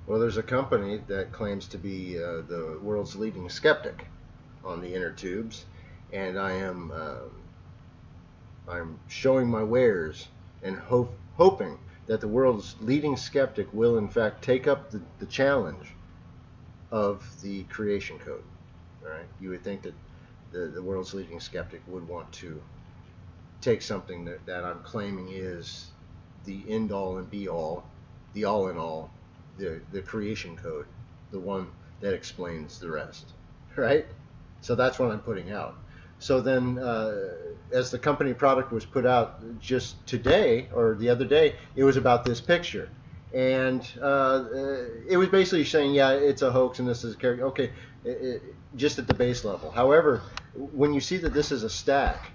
Well, there's a company that claims to be the world's leading skeptic on the inner tubes, and I'm showing my wares and hoping that the world's leading skeptic will in fact take up the challenge of the creation code. All right, you would think that the world's leading skeptic would want to take something that I'm claiming is the end all and be all, the all in all, the creation code, the one that explains the rest, right? So that's what I'm putting out. So then, as the company product was put out just today or the other day, it was about this picture. And it was basically saying, yeah, it's a hoax and this is a character. Okay, just at the base level. However, when you see that this is a stack,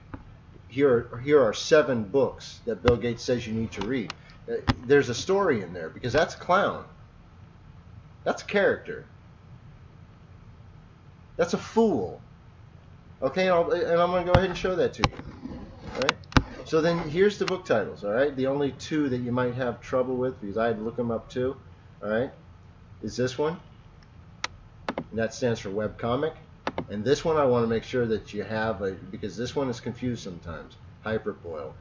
here are 7 books that Bill Gates says you need to read. There's a story in there because that's a clown. That's a character. That's a fool. Okay, and I'm going to go ahead and show that to you. All right? So then here's the book titles. All right, the only 2 that you might have trouble with because I had to look them up too. All right, is this one, and that stands for webcomic. And this one I want to make sure that you have because this one is confused sometimes. Hyperboil.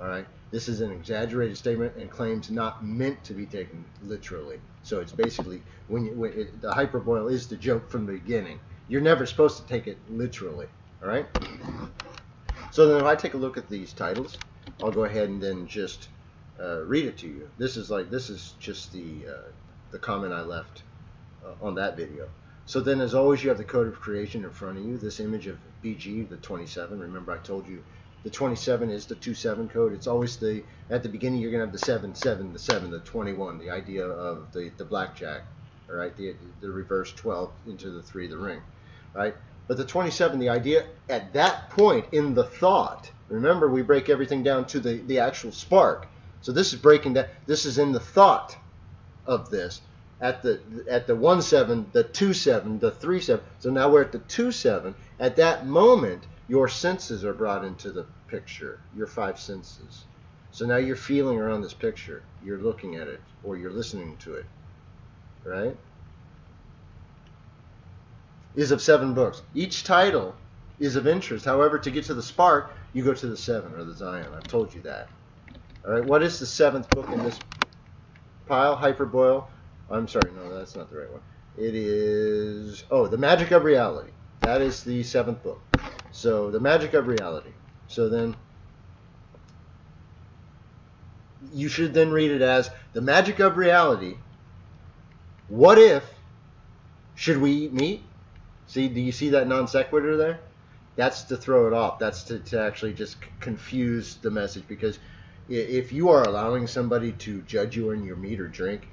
All right, this is an exaggerated statement and claims not meant to be taken literally. So it's basically the hyperboil is the joke from the beginning. You're never supposed to take it literally. All right. So then if I take a look at these titles, I'll go ahead and then just read it to you. This is just the comment I left on that video. So then, as always, you have the code of creation in front of you. This image of BG, the 27. Remember, I told you the 27 is the 27 code. It's always at the beginning you're gonna have the 7, 7, the 7, the 21. The idea of the blackjack, all right? The reverse 12 into the 3, the ring, right? But the 27, the idea at that point in the thought. Remember, we break everything down to the actual spark. So this is breaking that. This is in the thought of this. At the 1-7, the 2-7, the 3-7. So now we're at the 2-7. At that moment, your senses are brought into the picture. Your 5 senses. So now you're feeling around this picture. You're looking at it, or you're listening to it, right? Is of 7 books. Each title is of interest. However, to get to the spark, you go to the 7 or the Zion. I've told you that. All right. What is the 7th book in this pile? Hyperboil. I'm sorry, no, that's not the right one. It is, The Magic of Reality. That is the 7th book. So, The Magic of Reality. So then, you should then read it as, The Magic of Reality, what if, should we meet? See, do you see that non sequitur there? That's to throw it off. That's to actually just confuse the message. Because if you are allowing somebody to judge you on your meat or drink,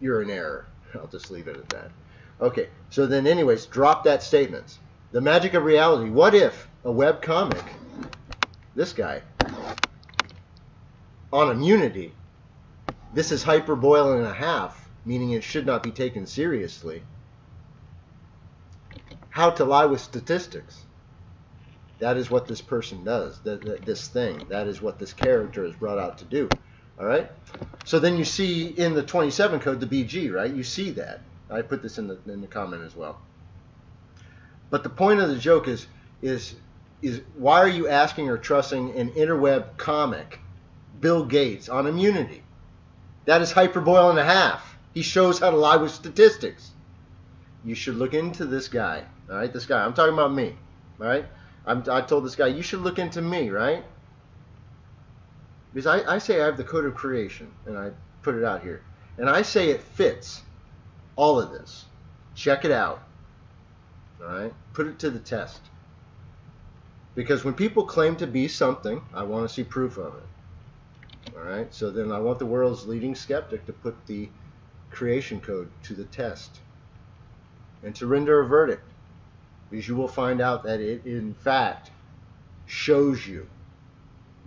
you're in error. I'll just leave it at that. Okay, so then anyways, drop that statement. The Magic of Reality. What if a web comic, this guy, on immunity, this is hyperboil and a half, meaning it should not be taken seriously. How to lie with statistics. That is what this person does, this thing. That is what this character is brought out to do. All right. So then you see in the 27 code the BG, right? You see that. I put this in the comment as well. But the point of the joke is why are you asking or trusting an interweb comic, Bill Gates, on immunity? That is hyperboil and a half. He shows how to lie with statistics. You should look into this guy. All right, this guy. I'm talking about me. All right. I told this guy you should look into me, right? Because I say I have the code of creation, and I put it out here. And I say it fits all of this. Check it out. All right? Put it to the test. Because when people claim to be something, I want to see proof of it. All right? So then I want the world's leading skeptic to put the creation code to the test and to render a verdict. Because you will find out that it, in fact, shows you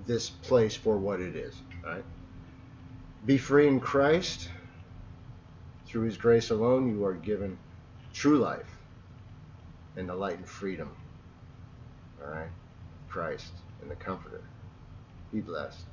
this place for what it is. Right? Be free in Christ. Through His grace alone, you are given true life and the light and freedom. All right? Christ and the Comforter. Be blessed.